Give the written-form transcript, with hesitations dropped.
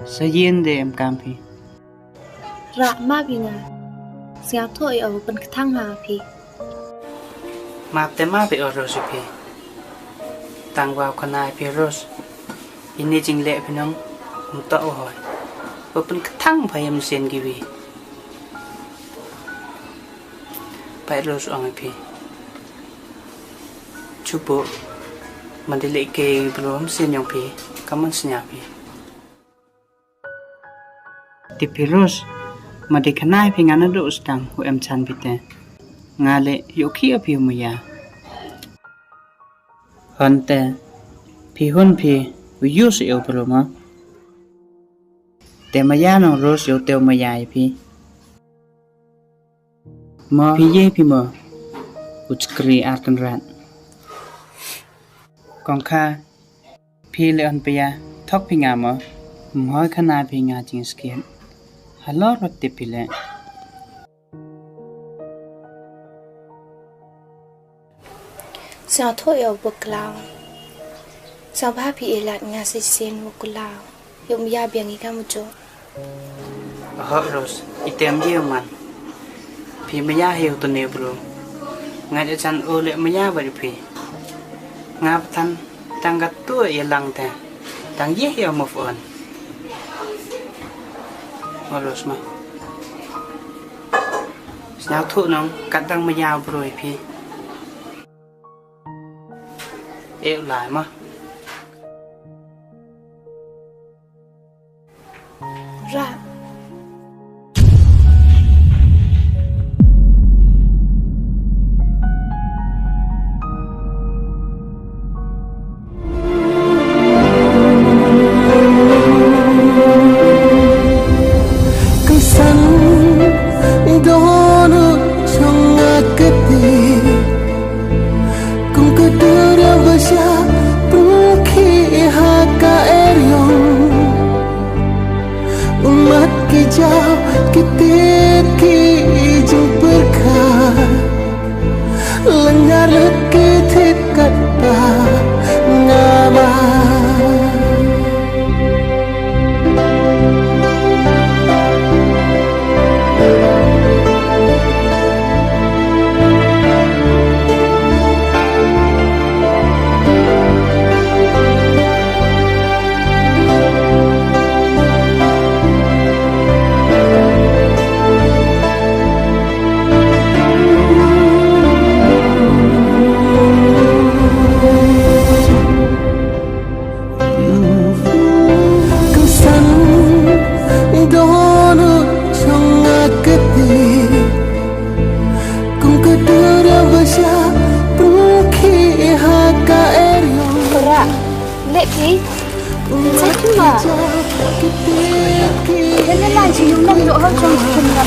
Sayin de em kampi. Rak ma binga. Siap tu ai au pen ketang ha pi. Map te ma be oros pi. Tang wa kanai pi ros. Ini jing le pi nong mta o hoi. Pen ketang phayam sen giwi. Pai ros ong pi. Chupo mandile ke belum sen yong pi. Kaman senya pi. Di Pirus, madi kanai pi ngana do ustang hu em chan pite. Ngale yoki api umuya. Hante, pi hun pi uyus eu peluma. Te maya no ros eu teo maya pi. Mo pi ye pi mo. Uchkri arkan rat. Kong ka, pi le on pia thok pi ngamo. Mhoi kanai pi nga jing skin. Halo roti pile. Siap tu ai au beklau. Siap ha pi elat ngasi sen wukulau. Yom ya biang ika mujo. Hot ros, item dia man. Pi maya hiu tu ne bro. Ngai chan ole maya bari pi. Ngap tan tanggat tu ye lang te. Tang ye hiu move on. Oros ma. Snao thu nong kat dang maya bro pi. Eo lại mà. Rak. Nên là chỉ dùng nông độ hơn trong phần ngầm.